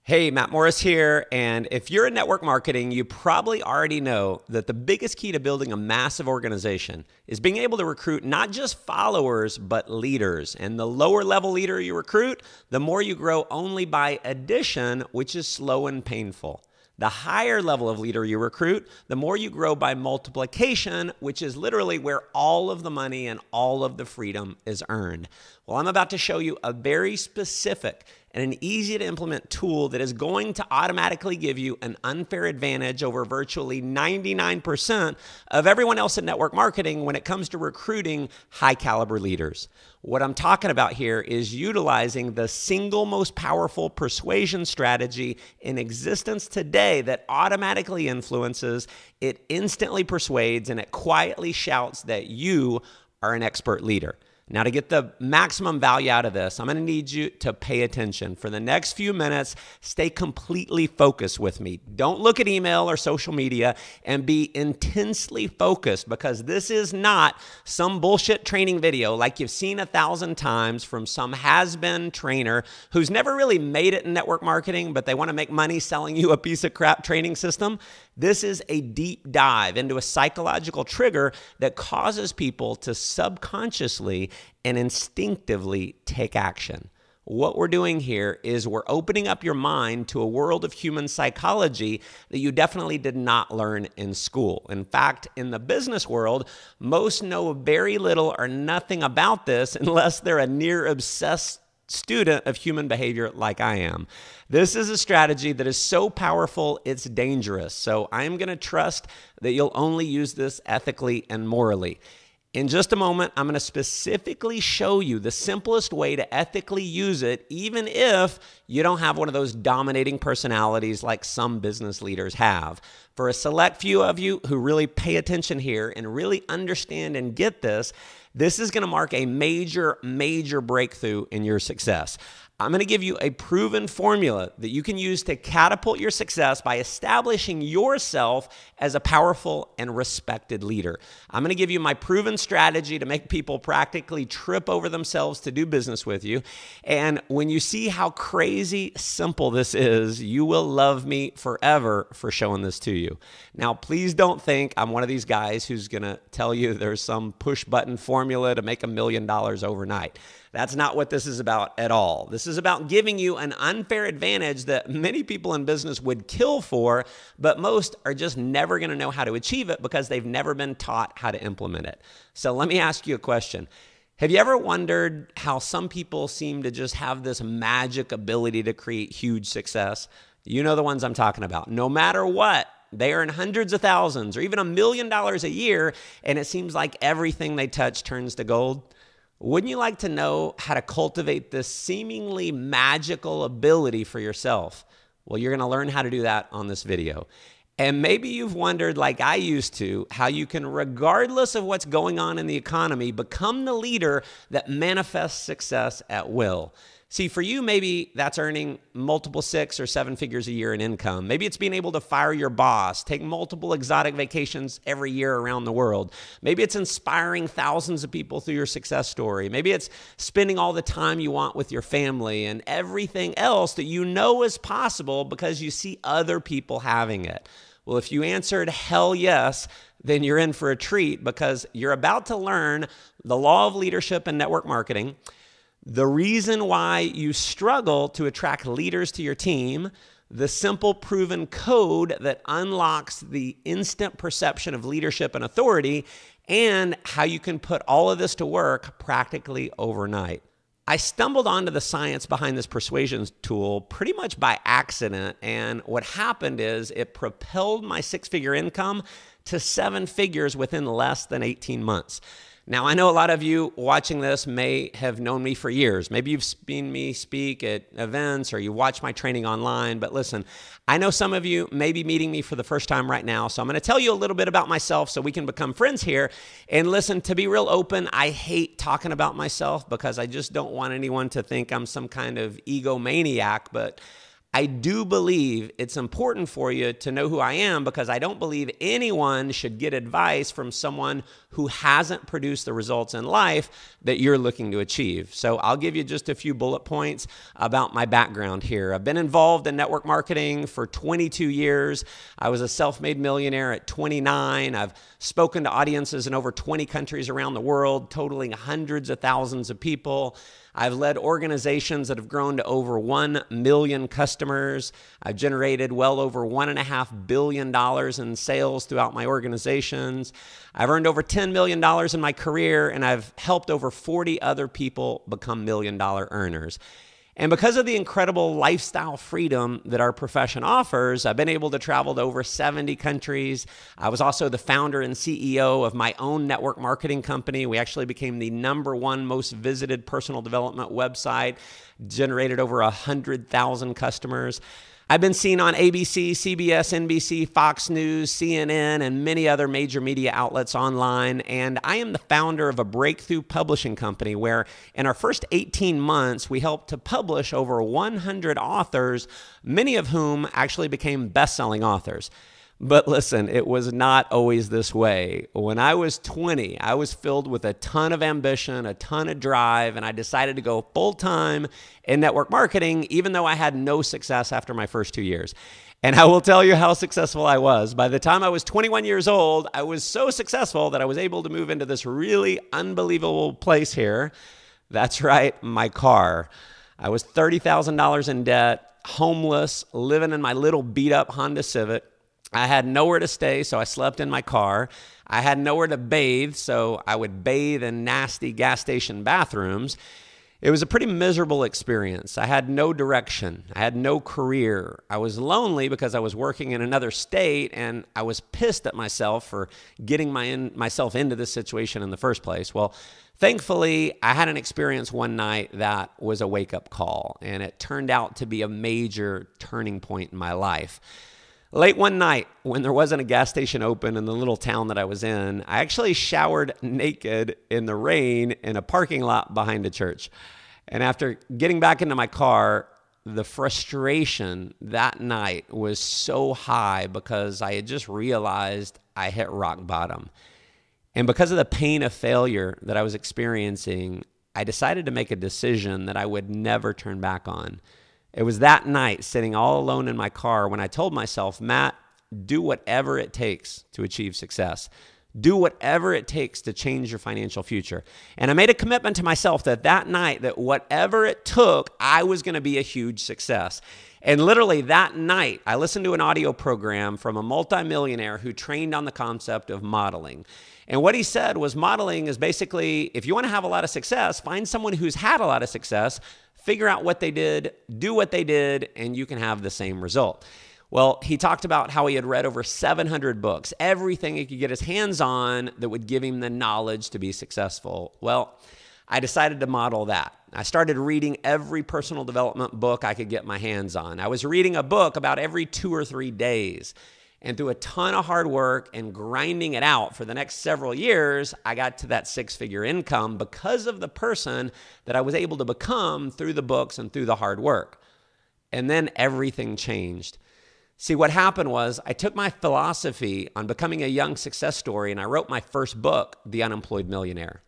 Hey, Matt Morris here, and if you're in network marketing, you probably already know that the biggest key to building a massive organization is being able to recruit not just followers, but leaders. And the lower level leader you recruit, the more you grow only by addition, which is slow and painful. The higher level of leader you recruit, the more you grow by multiplication, which is literally where all of the money and all of the freedom is earned. Well, I'm about to show you a very specific and an easy to implement tool that is going to automatically give you an unfair advantage over virtually 99% of everyone else in network marketing when it comes to recruiting high caliber leaders. What I'm talking about here is utilizing the single most powerful persuasion strategy in existence today that automatically influences, it instantly persuades, and it quietly shouts that you are an expert leader. Now, to get the maximum value out of this, I'm going to need you to pay attention. For the next few minutes, stay completely focused with me. Don't look at email or social media, and be intensely focused, because this is not some bullshit training video like you've seen 1,000 times from some has-been trainer who's never really made it in network marketing, but they want to make money selling you a piece of crap training system. This is a deep dive into a psychological trigger that causes people to subconsciously and instinctively take action. What we're doing here is we're opening up your mind to a world of human psychology that you definitely did not learn in school. In fact, in the business world, most know very little or nothing about this unless they're a near obsessed student of human behavior like I am. This is a strategy that is so powerful, it's dangerous. So I'm going to trust that you'll only use this ethically and morally. In just a moment, I'm going to specifically show you the simplest way to ethically use it, even if you don't have one of those dominating personalities like some business leaders have. For a select few of you who really pay attention here and really understand and get this, this is going to mark a major, major breakthrough in your success. I'm going to give you a proven formula that you can use to catapult your success by establishing yourself as a powerful and respected leader. I'm going to give you my proven strategy to make people practically trip over themselves to do business with you. And when you see how crazy simple this is, you will love me forever for showing this to you. Now, please don't think I'm one of these guys who's going to tell you there's some push button formula to make $1 million overnight. That's not what this is about at all. This is about giving you an unfair advantage that many people in business would kill for, but most are just never going to know how to achieve it because they've never been taught how to implement it. So let me ask you a question. Have you ever wondered how some people seem to just have this magic ability to create huge success? You know the ones I'm talking about. No matter what, they earn hundreds of thousands or even $1 million a year, and it seems like everything they touch turns to gold. Wouldn't you like to know how to cultivate this seemingly magical ability for yourself? Well, you're going to learn how to do that on this video. And maybe you've wondered, like I used to, how you can, regardless of what's going on in the economy, become the leader that manifests success at will. See, for you, maybe that's earning multiple 6 or 7 figures a year in income. Maybe it's being able to fire your boss, take multiple exotic vacations every year around the world. Maybe it's inspiring thousands of people through your success story. Maybe it's spending all the time you want with your family and everything else that you know is possible because you see other people having it. Well, if you answered hell yes, then you're in for a treat, because you're about to learn the law of leadership and network marketing, the reason why you struggle to attract leaders to your team, the simple proven code that unlocks the instant perception of leadership and authority, and how you can put all of this to work practically overnight. I stumbled onto the science behind this persuasion tool pretty much by accident, and what happened is it propelled my 6-figure income to 7 figures within less than 18 months. Now, I know a lot of you watching this may have known me for years. Maybe you've seen me speak at events or you watch my training online. But listen, I know some of you may be meeting me for the first time right now. So I'm going to tell you a little bit about myself so we can become friends here. And listen, to be real open, I hate talking about myself because I just don't want anyone to think I'm some kind of egomaniac. But I do believe it's important for you to know who I am because I don't believe anyone should get advice from someone who hasn't produced the results in life that you're looking to achieve. So I'll give you just a few bullet points about my background here. I've been involved in network marketing for 22 years. I was a self-made millionaire at 29. I've spoken to audiences in over 20 countries around the world, totaling hundreds of thousands of people. I've led organizations that have grown to over 1 million customers. I've generated well over $1.5 billion in sales throughout my organizations. I've earned over $10 million in my career, and I've helped over 40 other people become million-dollar earners. And because of the incredible lifestyle freedom that our profession offers, I've been able to travel to over 70 countries. I was also the founder and CEO of my own network marketing company. We actually became the #1 most visited personal development website, generated over 100,000 customers. I've been seen on ABC, CBS, NBC, Fox News, CNN, and many other major media outlets online. And I am the founder of a breakthrough publishing company where in our first 18 months, we helped to publish over 100 authors, many of whom actually became best-selling authors. But listen, it was not always this way. When I was 20, I was filled with a ton of ambition, a ton of drive, and I decided to go full-time in network marketing, even though I had no success after my first 2 years. And I will tell you how successful I was. By the time I was 21 years old, I was so successful that I was able to move into this really unbelievable place here. That's right, my car. I was $30,000 in debt, homeless, living in my little beat-up Honda Civic. I had nowhere to stay, so I slept in my car. I had nowhere to bathe, so I would bathe in nasty gas station bathrooms. It was a pretty miserable experience. I had no direction. I had no career. I was lonely because I was working in another state, and I was pissed at myself for getting myself into this situation in the first place. Well, thankfully, I had an experience one night that was a wake-up call, and it turned out to be a major turning point in my life. Late one night, when there wasn't a gas station open in the little town that I was in, I actually showered naked in the rain in a parking lot behind a church. And after getting back into my car, the frustration that night was so high because I had just realized I hit rock bottom. And because of the pain of failure that I was experiencing, I decided to make a decision that I would never turn back on. It was that night, sitting all alone in my car, when I told myself, Matt, do whatever it takes to achieve success. Do whatever it takes to change your financial future. And I made a commitment to myself that night, that whatever it took, I was going to be a huge success. And literally that night, I listened to an audio program from a multimillionaire who trained on the concept of modeling. And what he said was modeling is basically, if you want to have a lot of success, find someone who's had a lot of success, figure out what they did, do what they did, and you can have the same result. Well, he talked about how he had read over 700 books, everything he could get his hands on that would give him the knowledge to be successful. Well, I decided to model that. I started reading every personal development book I could get my hands on. I was reading a book about every 2 or 3 days. And through a ton of hard work and grinding it out for the next several years, I got to that 6-figure income because of the person that I was able to become through the books and through the hard work. And then everything changed. See, what happened was I took my philosophy on becoming a young success story and I wrote my first book, The Unemployed Millionaire.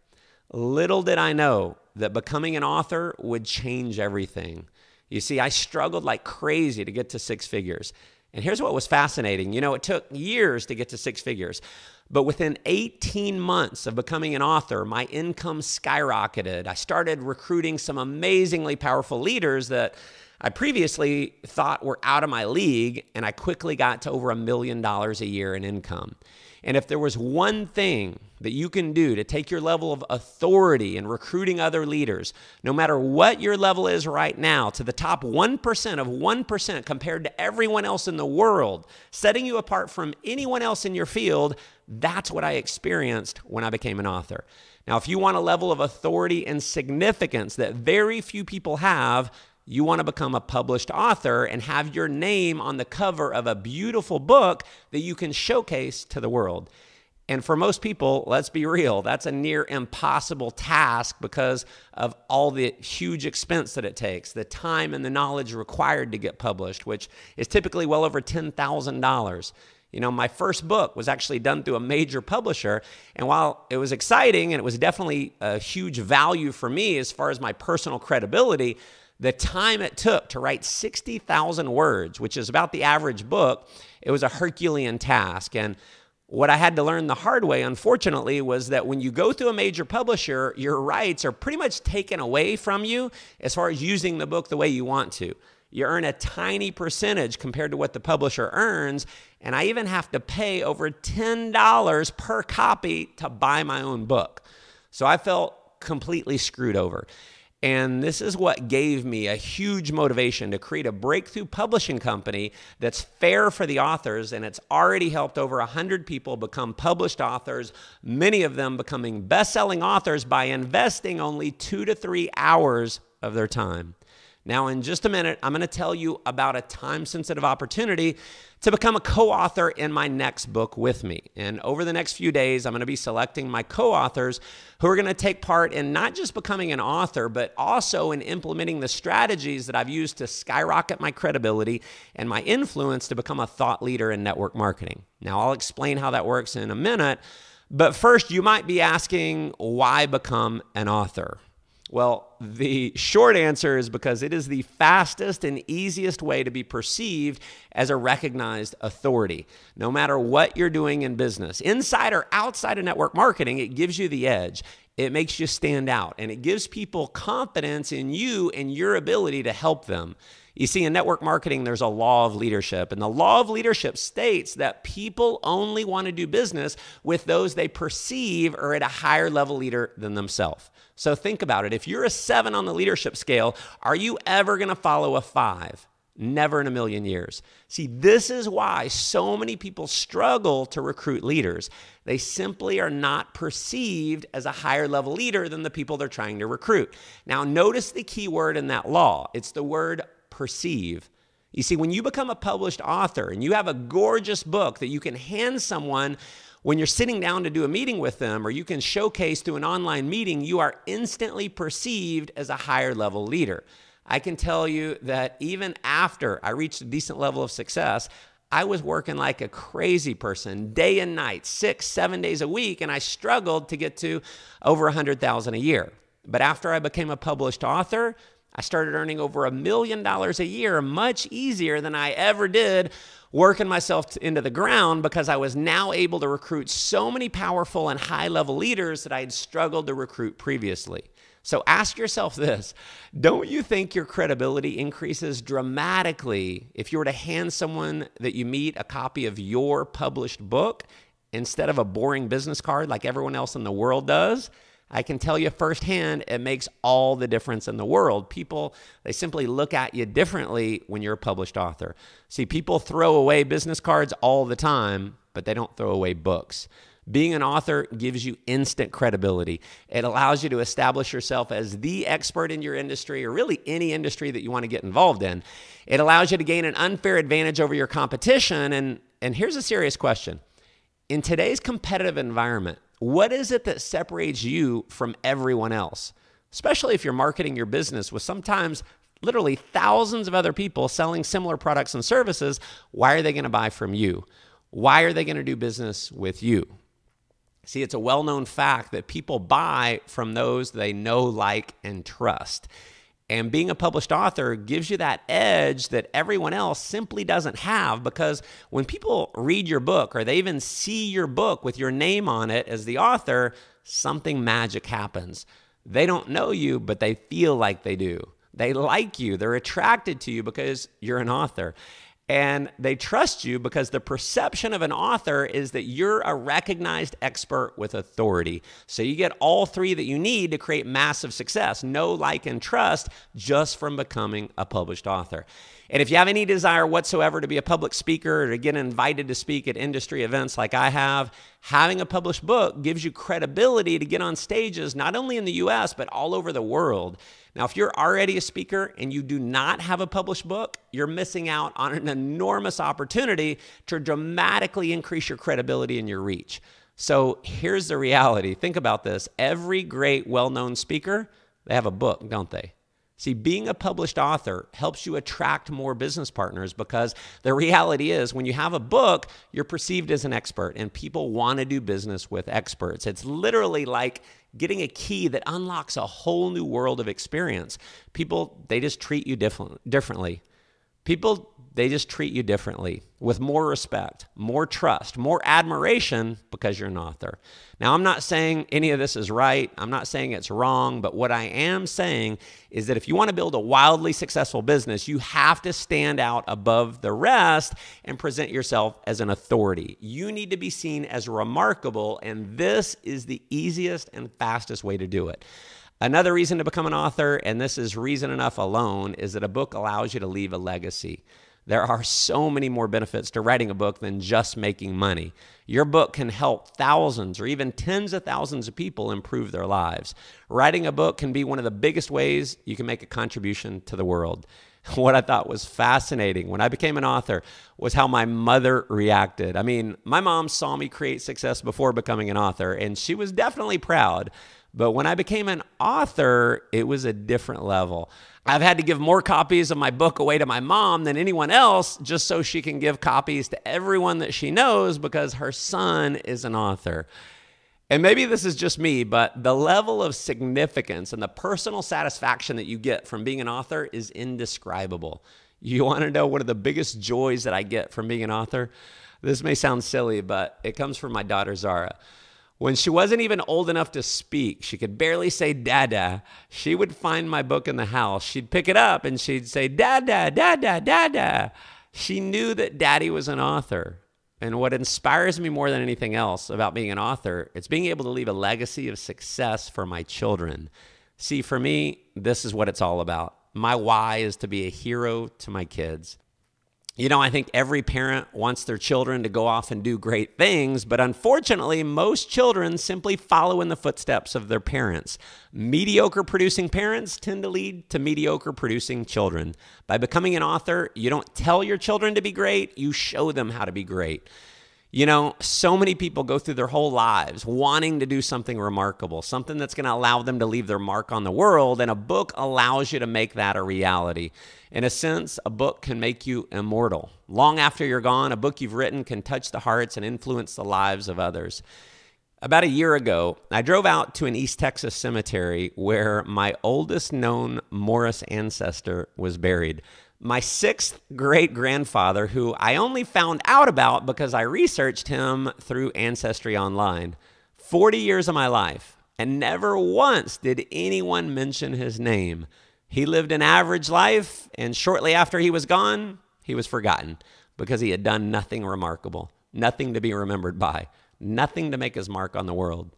Little did I know that becoming an author would change everything. You see, I struggled like crazy to get to 6 figures. And here's what was fascinating. You know, it took years to get to 6 figures, but within 18 months of becoming an author, my income skyrocketed. I started recruiting some amazingly powerful leaders that I previously thought were out of my league, and I quickly got to over $1 million a year in income. And if there was one thing that you can do to take your level of authority in recruiting other leaders, no matter what your level is right now, to the top 1% of 1% compared to everyone else in the world, setting you apart from anyone else in your field, that's what I experienced when I became an author. Now, if you want a level of authority and significance that very few people have, you want to become a published author and have your name on the cover of a beautiful book that you can showcase to the world. And for most people, let's be real, that's a near impossible task because of all the huge expense that it takes, the time and the knowledge required to get published, which is typically well over $10,000. My first book was actually done through a major publisher. And while it was exciting and it was definitely a huge value for me as far as my personal credibility, the time it took to write 60,000 words, which is about the average book, it was a Herculean task. And what I had to learn the hard way, unfortunately, was that when you go through a major publisher, your rights are pretty much taken away from you as far as using the book the way you want to. You earn a tiny percentage compared to what the publisher earns, and I even have to pay over $10 per copy to buy my own book. So I felt completely screwed over. And this is what gave me a huge motivation to create a breakthrough publishing company that's fair for the authors, and it's already helped over 100 people become published authors, many of them becoming best-selling authors by investing only 2 to 3 hours of their time. Now, in just a minute, I'm going to tell you about a time-sensitive opportunity to become a co-author in my next book with me. And over the next few days, I'm going to be selecting my co-authors who are going to take part in not just becoming an author, but also in implementing the strategies that I've used to skyrocket my credibility and my influence to become a thought leader in network marketing. Now, I'll explain how that works in a minute, but first, you might be asking, why become an author? Well, the short answer is because it is the fastest and easiest way to be perceived as a recognized authority. No matter what you're doing in business, inside or outside of network marketing, it gives you the edge. It makes you stand out, and it gives people confidence in you and your ability to help them. You see, in network marketing, there's a law of leadership, and the law of leadership states that people only want to do business with those they perceive are at a higher level leader than themselves. So think about it. If you're a 7 on the leadership scale, are you ever going to follow a 5? Never in a million years. See, this is why so many people struggle to recruit leaders. They simply are not perceived as a higher level leader than the people they're trying to recruit. Now, notice the key word in that law. It's the word perceive. You see, when you become a published author and you have a gorgeous book that you can hand someone when you're sitting down to do a meeting with them, or you can showcase through an online meeting, you are instantly perceived as a higher level leader. I can tell you that even after I reached a decent level of success, I was working like a crazy person, day and night, 6, 7 days a week, and I struggled to get to over $100,000 a year. But after I became a published author, I started earning over $1 million a year, much easier than I ever did working myself into the ground, because I was now able to recruit so many powerful and high-level leaders that I had struggled to recruit previously. So ask yourself this: don't you think your credibility increases dramatically if you were to hand someone that you meet a copy of your published book instead of a boring business card like everyone else in the world does? I can tell you firsthand, it makes all the difference in the world. People, they simply look at you differently when you're a published author. See, people throw away business cards all the time, but they don't throw away books. Being an author gives you instant credibility. It allows you to establish yourself as the expert in your industry, or really any industry that you want to get involved in. It allows you to gain an unfair advantage over your competition. And here's a serious question. In today's competitive environment, what is it that separates you from everyone else? Especially if you're marketing your business with sometimes literally thousands of other people selling similar products and services. Why are they going to buy from you? Why are they going to do business with you? See, it's a well-known fact that people buy from those they know, like, and trust. And being a published author gives you that edge that everyone else simply doesn't have, because when people read your book, or they even see your book with your name on it as the author, something magic happens. They don't know you, but they feel like they do. They like you. They're attracted to you because you're an author. And they trust you because the perception of an author is that you're a recognized expert with authority. So you get all 3 that you need to create massive success: know, like, and trust, just from becoming a published author. And if you have any desire whatsoever to be a public speaker or to get invited to speak at industry events like I have, having a published book gives you credibility to get on stages, not only in the US, but all over the world. Now, if you're already a speaker and you do not have a published book, you're missing out on an enormous opportunity to dramatically increase your credibility and your reach. So here's the reality. Think about this. Every great, well-known speaker, they have a book, don't they? See, being a published author helps you attract more business partners because the reality is when you have a book, you're perceived as an expert and people want to do business with experts. It's literally like getting a key that unlocks a whole new world of experience. People, they just treat you differently. People, they just treat you differently with more respect, more trust, more admiration because you're an author. Now, I'm not saying any of this is right. I'm not saying it's wrong. But what I am saying is that if you want to build a wildly successful business, you have to stand out above the rest and present yourself as an authority. You need to be seen as remarkable, and this is the easiest and fastest way to do it. Another reason to become an author, and this is reason enough alone, is that a book allows you to leave a legacy. There are so many more benefits to writing a book than just making money. Your book can help thousands or even tens of thousands of people improve their lives. Writing a book can be one of the biggest ways you can make a contribution to the world. What I thought was fascinating when I became an author was how my mother reacted. I mean, my mom saw me create success before becoming an author, and she was definitely proud. But when I became an author, it was a different level. I've had to give more copies of my book away to my mom than anyone else just so she can give copies to everyone that she knows because her son is an author. And maybe this is just me, but the level of significance and the personal satisfaction that you get from being an author is indescribable. You want to know one of the biggest joys that I get from being an author? This may sound silly, but it comes from my daughter, Zara. When she wasn't even old enough to speak, she could barely say dada, she would find my book in the house. She'd pick it up and she'd say, dada, dada, dada. She knew that daddy was an author. And what inspires me more than anything else about being an author, it's being able to leave a legacy of success for my children. See, for me, this is what it's all about. My why is to be a hero to my kids. You know, I think every parent wants their children to go off and do great things, but unfortunately, most children simply follow in the footsteps of their parents. Mediocre producing parents tend to lead to mediocre producing children. By becoming an author, you don't tell your children to be great, you show them how to be great. You know, so many people go through their whole lives wanting to do something remarkable, something that's going to allow them to leave their mark on the world, and a book allows you to make that a reality. In a sense, a book can make you immortal. Long after you're gone, a book you've written can touch the hearts and influence the lives of others. About a year ago, I drove out to an East Texas cemetery where my oldest known Morris ancestor was buried. My sixth great-grandfather, who I only found out about because I researched him through Ancestry Online. 40 years of my life, and never once did anyone mention his name. He lived an average life, and shortly after he was gone, he was forgotten because he had done nothing remarkable, nothing to be remembered by, nothing to make his mark on the world.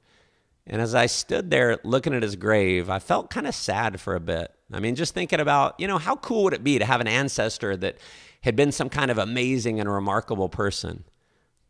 And as I stood there looking at his grave, I felt kind of sad for a bit. I mean, just thinking about, how cool would it be to have an ancestor that had been some kind of amazing and remarkable person?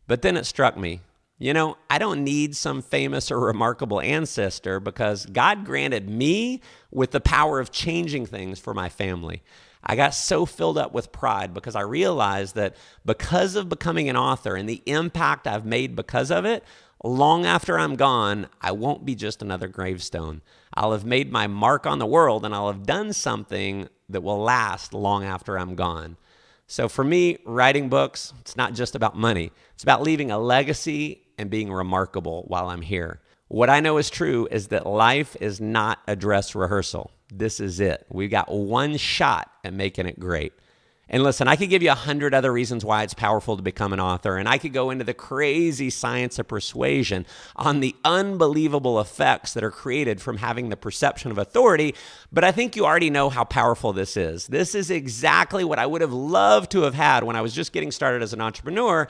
But then it struck me, I don't need some famous or remarkable ancestor because God granted me with the power of changing things for my family. I got so filled up with pride because I realized that because of becoming an author and the impact I've made because of it, long after I'm gone, I won't be just another gravestone. I'll have made my mark on the world and I'll have done something that will last long after I'm gone. So for me, writing books, it's not just about money. It's about leaving a legacy and being remarkable while I'm here. What I know is true is that life is not a dress rehearsal. This is it. We've got one shot at making it great. And listen, I could give you 100 other reasons why it's powerful to become an author, and I could go into the crazy science of persuasion on the unbelievable effects that are created from having the perception of authority, but I think you already know how powerful this is. This is exactly what I would have loved to have had when I was just getting started as an entrepreneur,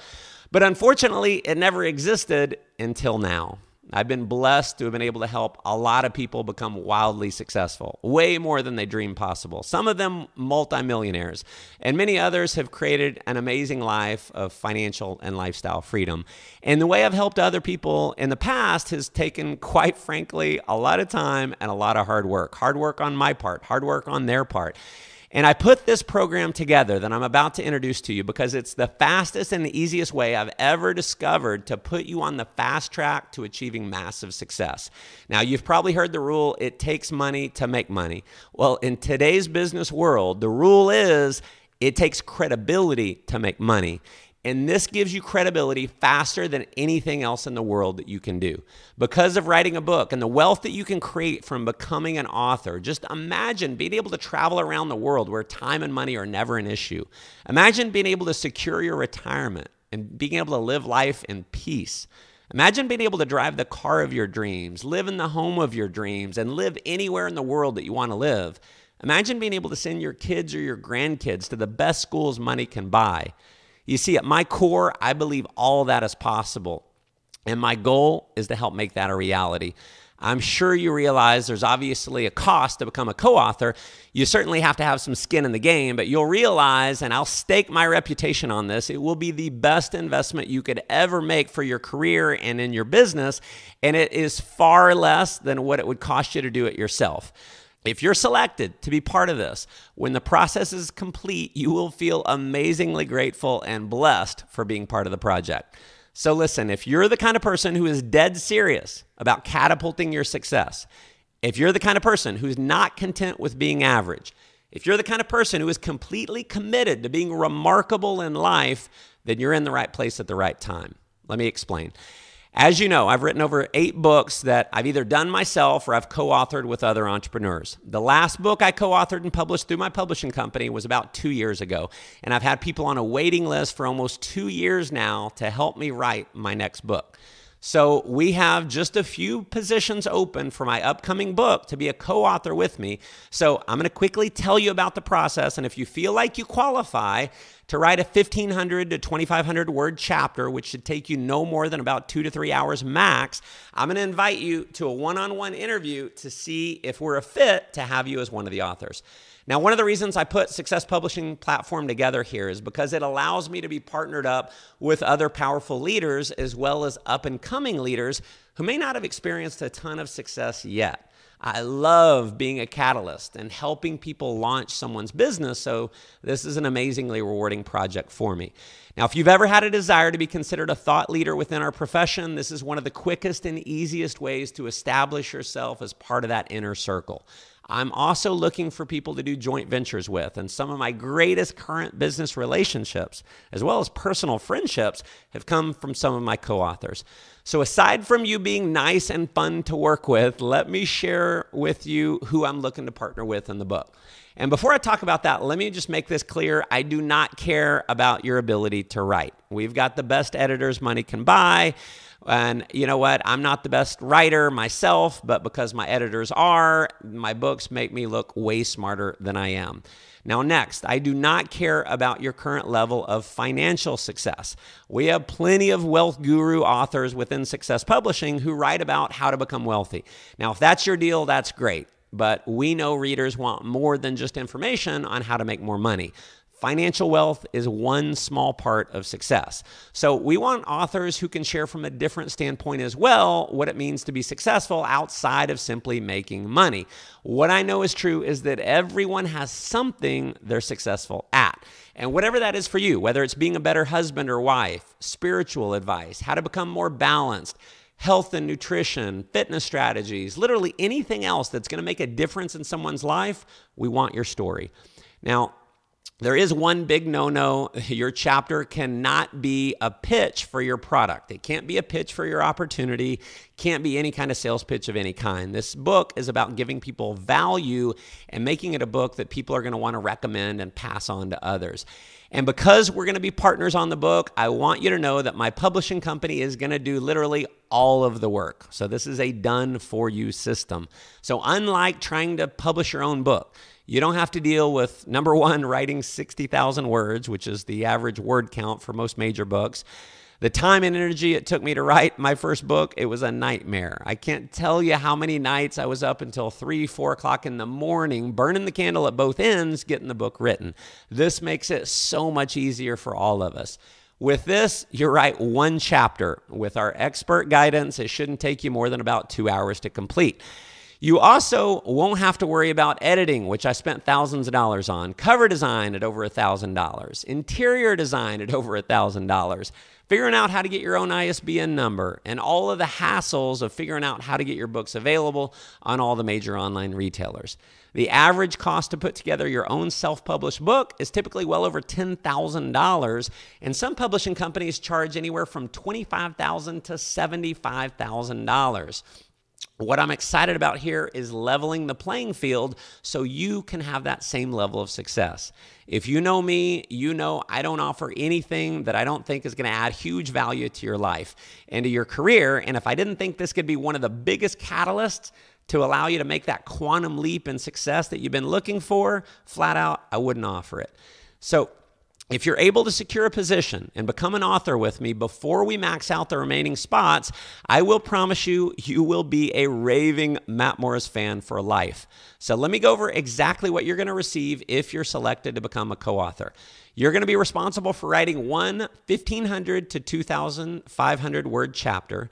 but unfortunately, it never existed until now. I've been blessed to have been able to help a lot of people become wildly successful, way more than they dreamed possible. Some of them multimillionaires, and many others have created an amazing life of financial and lifestyle freedom. And the way I've helped other people in the past has taken, quite frankly, a lot of time and a lot of hard work on my part, hard work on their part. And I put this program together that I'm about to introduce to you because it's the fastest and the easiest way I've ever discovered to put you on the fast track to achieving massive success. Now, you've probably heard the rule, it takes money to make money. Well, in today's business world, the rule is it takes credibility to make money. And this gives you credibility faster than anything else in the world that you can do. Because of writing a book and the wealth that you can create from becoming an author, just imagine being able to travel around the world where time and money are never an issue. Imagine being able to secure your retirement and being able to live life in peace. Imagine being able to drive the car of your dreams, live in the home of your dreams, and live anywhere in the world that you want to live. Imagine being able to send your kids or your grandkids to the best schools money can buy. You see, at my core, I believe all of that is possible. And my goal is to help make that a reality. I'm sure you realize there's obviously a cost to become a co-author. You certainly have to have some skin in the game, but you'll realize, and I'll stake my reputation on this, it will be the best investment you could ever make for your career and in your business. And it is far less than what it would cost you to do it yourself. If you're selected to be part of this, when the process is complete, you will feel amazingly grateful and blessed for being part of the project. So listen, if you're the kind of person who is dead serious about catapulting your success, if you're the kind of person who's not content with being average, if you're the kind of person who is completely committed to being remarkable in life, then you're in the right place at the right time. Let me explain. As you know, I've written over 8 books that I've either done myself or I've co-authored with other entrepreneurs. The last book I co-authored and published through my publishing company was about 2 years ago. And I've had people on a waiting list for almost 2 years now to help me write my next book. So we have just a few positions open for my upcoming book to be a co-author with me. So I'm going to quickly tell you about the process. And if you feel like you qualify to write a 1,500 to 2,500 word chapter, which should take you no more than about 2 to 3 hours max, I'm going to invite you to a one-on-one interview to see if we're a fit to have you as one of the authors. Now, one of the reasons I put Success Publishing Platform together here is because it allows me to be partnered up with other powerful leaders as well as up-and-coming leaders who may not have experienced a ton of success yet. I love being a catalyst and helping people launch someone's business, so this is an amazingly rewarding project for me. Now, if you've ever had a desire to be considered a thought leader within our profession, this is one of the quickest and easiest ways to establish yourself as part of that inner circle. I'm also looking for people to do joint ventures with, and some of my greatest current business relationships, as well as personal friendships, have come from some of my co-authors. So aside from you being nice and fun to work with, let me share with you who I'm looking to partner with in the book. And before I talk about that, let me just make this clear. I do not care about your ability to write. We've got the best editors money can buy. And you know what? I'm not the best writer myself, but because my editors are, my books make me look way smarter than I am. Now, next, I do not care about your current level of financial success. We have plenty of wealth guru authors within Success Publishing who write about how to become wealthy. Now, if that's your deal, that's great. But we know readers want more than just information on how to make more money. Financial wealth is one small part of success. So we want authors who can share from a different standpoint as well what it means to be successful outside of simply making money. What I know is true is that everyone has something they're successful at. And whatever that is for you, whether it's being a better husband or wife, spiritual advice, how to become more balanced, health and nutrition, fitness strategies, literally anything else that's going to make a difference in someone's life, we want your story. Now, there is one big no-no. Your chapter cannot be a pitch for your product. It can't be a pitch for your opportunity. Can't be any kind of sales pitch of any kind. This book is about giving people value and making it a book that people are going to want to recommend and pass on to others. And because we're going to be partners on the book, I want you to know that my publishing company is going to do literally all of the work. So this is a done-for-you system. So unlike trying to publish your own book, you don't have to deal with, number one, writing 60,000 words, which is the average word count for most major books. The time and energy it took me to write my first book, it was a nightmare. I can't tell you how many nights I was up until 3, 4 o'clock in the morning, burning the candle at both ends, getting the book written. This makes it so much easier for all of us. With this, you write one chapter. With our expert guidance, it shouldn't take you more than about 2 hours to complete. You also won't have to worry about editing, which I spent thousands of dollars on, cover design at over $1,000, interior design at over $1,000, figuring out how to get your own ISBN number, and all of the hassles of figuring out how to get your books available on all the major online retailers. The average cost to put together your own self-published book is typically well over $10,000, and some publishing companies charge anywhere from $25,000 to $75,000. What I'm excited about here is leveling the playing field so you can have that same level of success. If you know me, you know I don't offer anything that I don't think is going to add huge value to your life and to your career. And if I didn't think this could be one of the biggest catalysts to allow you to make that quantum leap in success that you've been looking for, flat out, I wouldn't offer it. So if you're able to secure a position and become an author with me before we max out the remaining spots, I will promise you, you will be a raving Matt Morris fan for life. So let me go over exactly what you're going to receive if you're selected to become a co-author. You're going to be responsible for writing one 1,500 to 2,500 word chapter.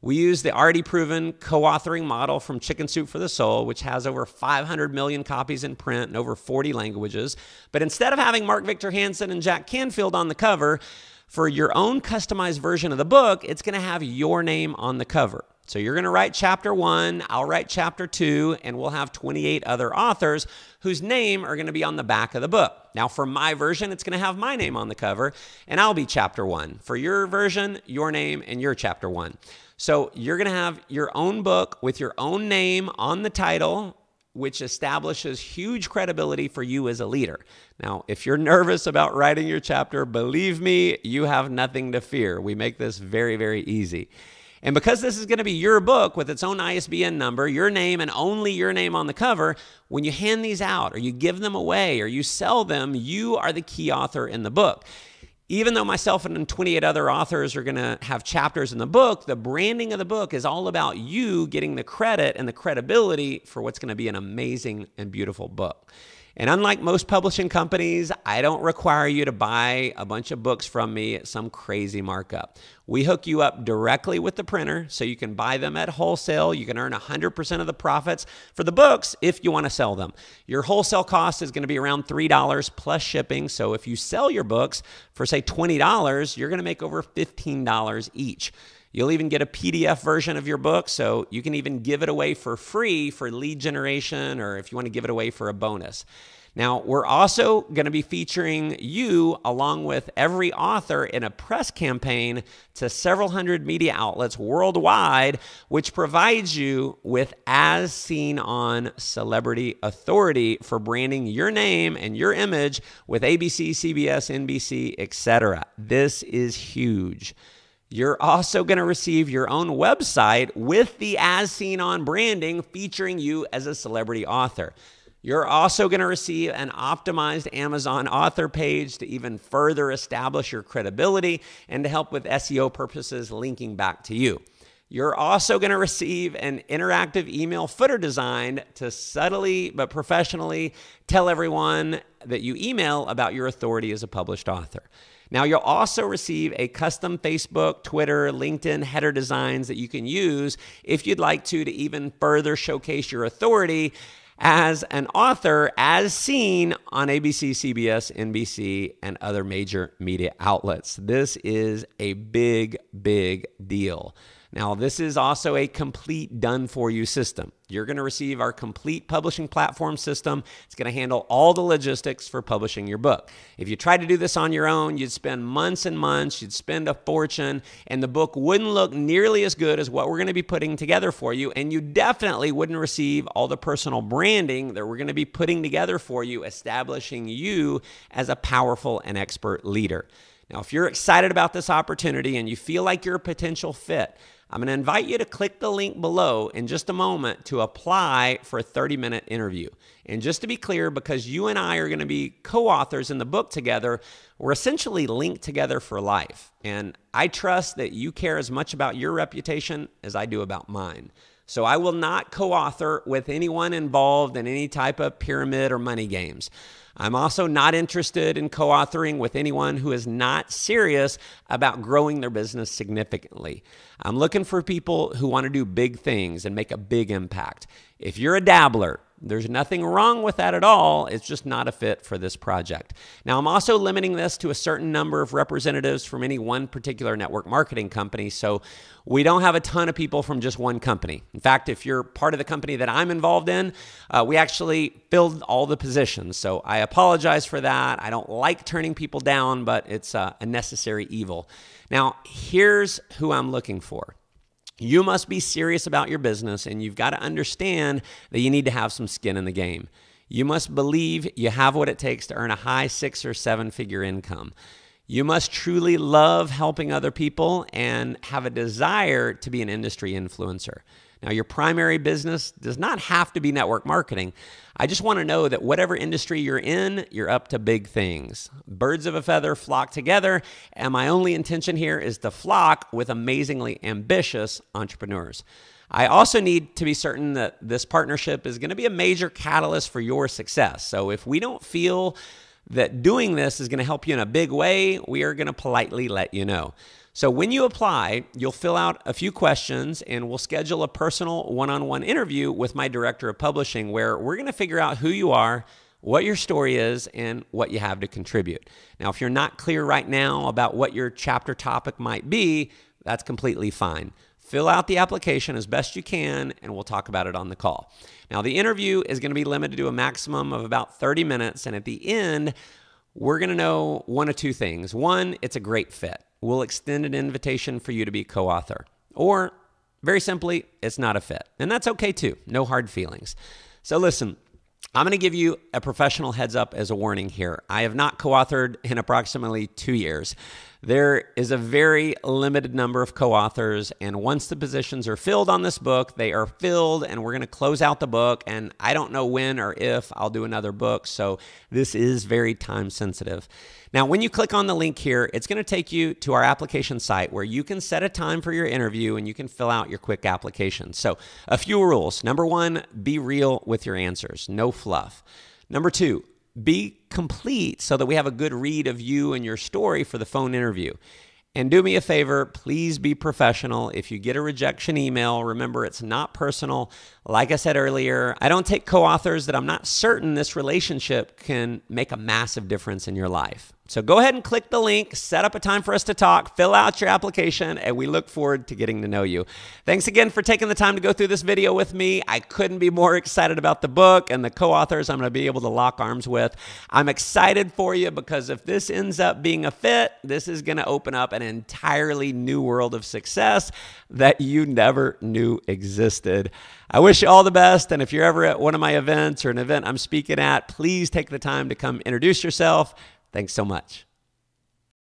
We use the already proven co-authoring model from Chicken Soup for the Soul, which has over 500 million copies in print in over 40 languages. But instead of having Mark Victor Hansen and Jack Canfield on the cover, for your own customized version of the book, it's going to have your name on the cover. So you're going to write chapter 1, I'll write chapter 2, and we'll have 28 other authors whose name are going to be on the back of the book. Now, for my version, it's going to have my name on the cover, and I'll be chapter 1. For your version, your name and your chapter 1. So you're going to have your own book with your own name on the title, which establishes huge credibility for you as a leader. Now, if you're nervous about writing your chapter, believe me, you have nothing to fear. We make this very, very easy. And because this is going to be your book with its own ISBN number, your name, and only your name on the cover, when you hand these out or you give them away or you sell them, you are the key author in the book. Even though myself and 28 other authors are going to have chapters in the book, the branding of the book is all about you getting the credit and the credibility for what's going to be an amazing and beautiful book. And unlike most publishing companies, I don't require you to buy a bunch of books from me at some crazy markup. We hook you up directly with the printer so you can buy them at wholesale. You can earn 100% of the profits for the books if you want to sell them. Your wholesale cost is going to be around $3 plus shipping. So if you sell your books for, say, $20, you're going to make over $15 each. You'll even get a PDF version of your book, so you can even give it away for free for lead generation or if you want to give it away for a bonus. Now, we're also going to be featuring you along with every author in a press campaign to several hundred media outlets worldwide, which provides you with as seen on celebrity authority for branding your name and your image with ABC, CBS, NBC, etc. This is huge. You're also going to receive your own website with the as seen on branding featuring you as a celebrity author. You're also going to receive an optimized Amazon author page to even further establish your credibility and to help with SEO purposes linking back to you. You're also going to receive an interactive email footer designed to subtly but professionally tell everyone that you email about your authority as a published author. Now, you'll also receive a custom Facebook, Twitter, LinkedIn header designs that you can use if you'd like to even further showcase your authority as an author as seen on ABC, CBS, NBC, and other major media outlets. This is a big, big deal. Now, this is also a complete done-for-you system. You're going to receive our complete publishing platform system. It's going to handle all the logistics for publishing your book. If you tried to do this on your own, you'd spend months and months, you'd spend a fortune, and the book wouldn't look nearly as good as what we're going to be putting together for you, and you definitely wouldn't receive all the personal branding that we're going to be putting together for you, establishing you as a powerful and expert leader. Now, if you're excited about this opportunity and you feel like you're a potential fit, I'm going to invite you to click the link below in just a moment to apply for a 30-minute interview. And just to be clear, because you and I are going to be co-authors in the book together, we're essentially linked together for life. And I trust that you care as much about your reputation as I do about mine. So I will not co-author with anyone involved in any type of pyramid or money games. I'm also not interested in co-authoring with anyone who is not serious about growing their business significantly. I'm looking for people who want to do big things and make a big impact. If you're a dabbler, there's nothing wrong with that at all. It's just not a fit for this project. Now, I'm also limiting this to a certain number of representatives from any one particular network marketing company, so we don't have a ton of people from just one company. In fact, if you're part of the company that I'm involved in, we actually filled all the positions, so I apologize for that. I don't like turning people down, but it's a necessary evil. Now, here's who I'm looking for. You must be serious about your business, and you've got to understand that you need to have some skin in the game. You must believe you have what it takes to earn a high 6 or 7 figure income. You must truly love helping other people and have a desire to be an industry influencer. Now, your primary business does not have to be network marketing. I just want to know that whatever industry you're in, you're up to big things. Birds of a feather flock together, and my only intention here is to flock with amazingly ambitious entrepreneurs. I also need to be certain that this partnership is going to be a major catalyst for your success. So if we don't feel that doing this is going to help you in a big way, we are going to politely let you know. So when you apply, you'll fill out a few questions and we'll schedule a personal one-on-one interview with my director of publishing where we're going to figure out who you are, what your story is, and what you have to contribute. Now, if you're not clear right now about what your chapter topic might be, that's completely fine. Fill out the application as best you can, and we'll talk about it on the call. Now, the interview is going to be limited to a maximum of about 30 minutes, and at the end, we're going to know one of two things. One, it's a great fit. We'll extend an invitation for you to be co-author. Or, very simply, it's not a fit. And that's okay too. No hard feelings. So listen, I'm going to give you a professional heads up as a warning here. I have not co-authored in approximately 2 years. There is a very limited number of co-authors, and once the positions are filled on this book, they are filled, and we're going to close out the book, and I don't know when or if I'll do another book, so this is very time sensitive. Now, when you click on the link here, it's going to take you to our application site where you can set a time for your interview and you can fill out your quick application. So a few rules. Number one, be real with your answers. No fluff. Number two, be complete so that we have a good read of you and your story for the phone interview. And do me a favor, please be professional. If you get a rejection email, remember it's not personal. Like I said earlier, I don't take co-authors that I'm not certain this relationship can make a massive difference in your life. So go ahead and click the link, set up a time for us to talk, fill out your application, and we look forward to getting to know you. Thanks again for taking the time to go through this video with me. I couldn't be more excited about the book and the co-authors I'm going to be able to lock arms with. I'm excited for you because if this ends up being a fit, this is going to open up an entirely new world of success that you never knew existed. I wish you all the best, and if you're ever at one of my events or an event I'm speaking at, please take the time to come introduce yourself. Thanks so much.